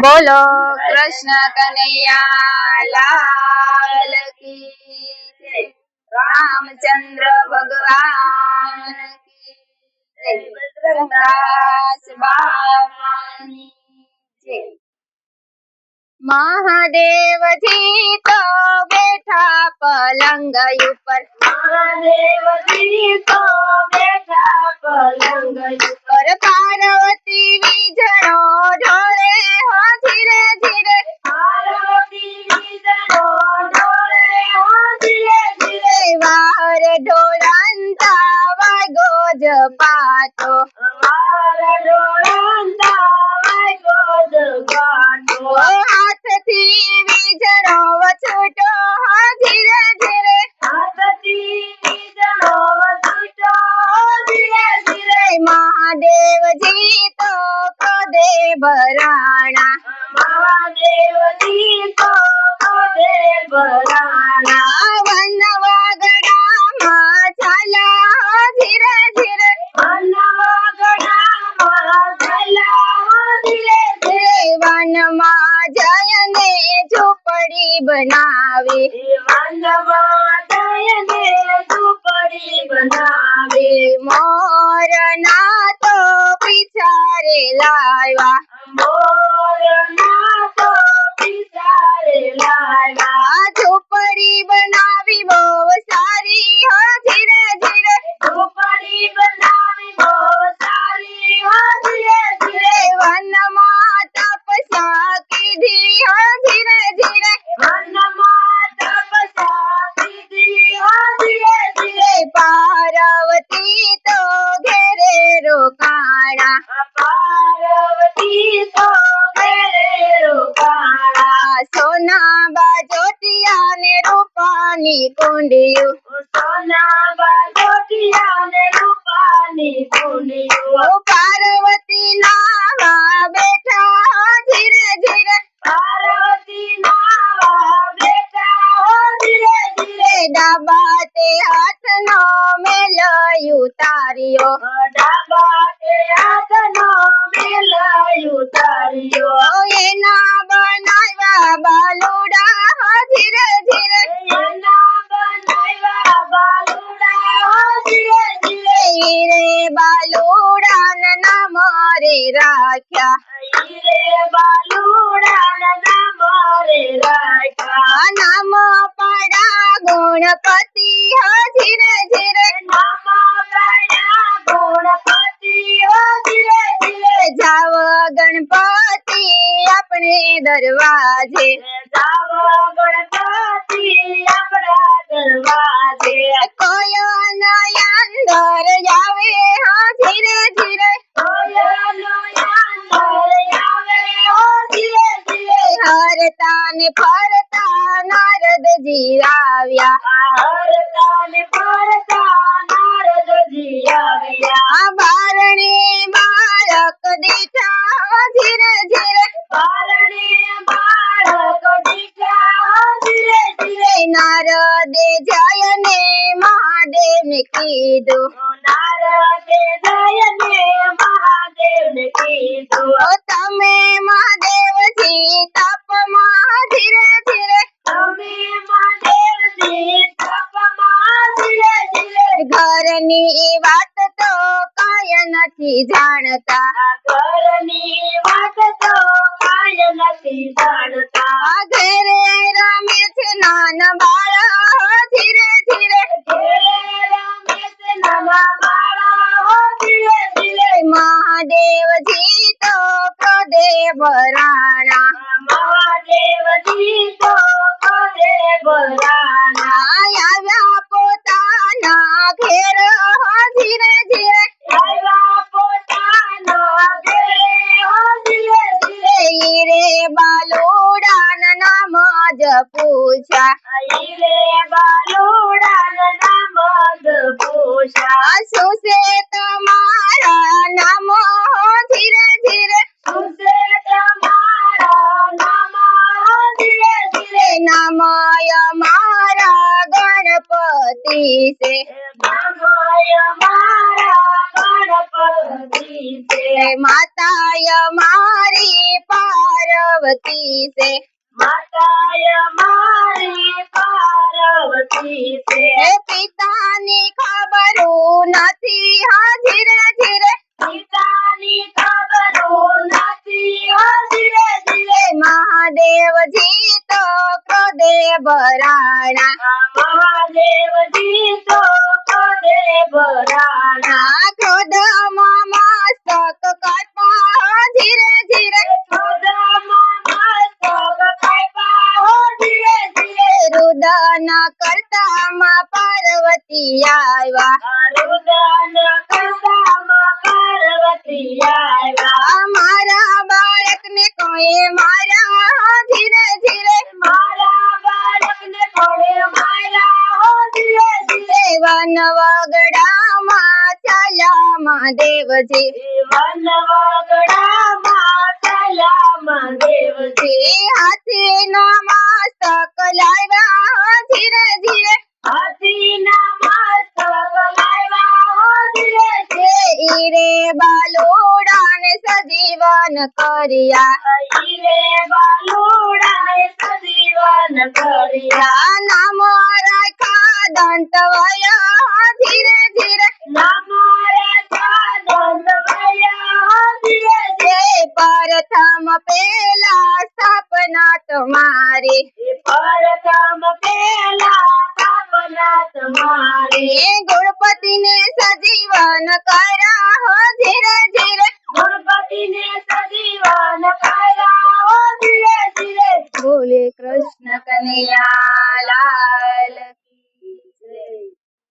बोलो कृष्ण कन्हैया लाल की जय। रामचंद्र भगवान की जय। बजरंगदास बाबानी जय। महादेव जी तो बैठा पलंग ऊपर, महादेव जी तो बैठा पलंग ऊपर, पार्वती बीजड़ो ढोले हो धीरे धीरे, पार्वती बीजड़ो ढोले हो धीरे धीरे, वार ढोलंता वागो जपातो, वार ढोलंता वागो जपातो, हाथथी बीजड़ो छूटो हो धीरे धीरे, हाथथी बीजड़ो छूटो धीरे धीरे, महादेव जी तो क्रोधे भराणा, महादेव जी तो क्रोधे भराणा, वन वागड़ा चला हो धीरे धीरे, वन वागड़ा चला हो धीरे धीरे, वन में जयने झोपड़ी बनावी, वन में जयने झोपड़ी बनावी, मोर ना तो पिछारे लावा, मोर ना तो पिछारे लावा, झोपड़ी बनावी बहु सारी हो धीरे धीरे, झोपड़ी बनावी बहुत सारी हो धीरे धीरे, वन माता तपस्या कीधी हो धीरे धीरे, वन माता तपस्या कीधी हो धीरे धीरे, पार्वती तो घेरे रोकाणा, पार्वती तो घेरे रोकाणा, सोना बाजोटिया ने रूपानी कुंडियु, सोना बाजोटिया ने रूपानी कुंडियु, पार्वती नावा बैठा हो धीरे धीरे, पार्वती नावा बैठा हो धीरे धीरे, डाबाते हाथ नो मेल उतारियो, डाबा के हाथ नो मेल उतारियो, एना बनावा बालुड़ा हो धीरे धीरे, एना बनावा बालुड़ा हो धीरे धीरे, रे बालुड़ा नाम रे राख्या, रे बालुड़ा नाम रे राख्या, नाम पड़ा गुणपति हो धीरे धीरे, नाम पड़ा गुणपति हो धीरे धीरे, जाव गणपति अपने दरवाजे, जाव गणपति अपना दरवाजे, कोई अंदर जावे हो धीरे धीरे, हरता ने फरता नारद जी आव्या, बारणे बालक दीठा हो धीरे धीरे, नारदे जयने महादेव ने कीधु, તમે મહાદેવજી તપમાં ધીરે ધીરે, ઘરની વાત તો કાંઈ નથી જાણતા, ઘરની વાત તો કાંઈ નથી જાણતા, ઘરે રમે છે નાના બાળા ધીરે ધીરે, મહાદેવજી તો ક્રોધે ભરાણા, મહાદેવજી તો ક્રોધે ભરાણા, આવ્યા પોતાના ઘેર ધીરે ધીરે, આવ્યા પોતાના ઘેરે હો ધીરે ધીરે, રે બાલુડા નામ જ પૂછા, રે બાલુડા નામ જ પૂછા, શું છે તમારા નામ ધીરે ધીરે, શું છે તમારા નામ ધીરે ધીરે, નામ અમારા ગણપતિ છે, નામ અમારા ગણપતિ છે, માતા અમારી પાર્વતી પાર્વતી છે માતાય મારી પાર્વતી છે હે પિતાની ખબરું નથી હા ધીરે ધીરે પિતાની ખબરો નથી હો ધીરે ધીરે મહાદેવજી તો ક્રોધે ભરાણા મહાદેવજી તો કરે ભરાણા ક્રોધમાં મસ્તક કાપા ધીરે ધીરે ખોદામાં મસ્તક કાપ્યા હો ધીરે ધીરે રુદન કરતામાં પાર્વતી આવ્યા રુદન કરતામાં પાર્વતી આવ્યા મારા બાળકને કોઈ મારા ધીરે ધીરે મારા બાળકને થોડે માર્યા હો ધીરે ધીરે વન વગડામાં ચાલ્યા મહાદેવજી વન વગડામાં ચાલ્યા દેવજી હાથીનો મસ્તક લાવ્યા ધીરે ધીરે હાથીના મસ્તક લાવ્યા હો ધીરે ધીરે ઈરે બાલોડાને સજીવન કર્યા ઈરે બાલુડાએ સજીવન કર્યા નામ રાખ્યા દંતવયા ધીરે ધીરે નામ રાજા દંડવયા હો ધીરે ધીરે પ્રથમ પેલા સ્થાપના તમારી પ્રથમ પેલા સ્થાપના તમારી ગણપતિને સજીવન કર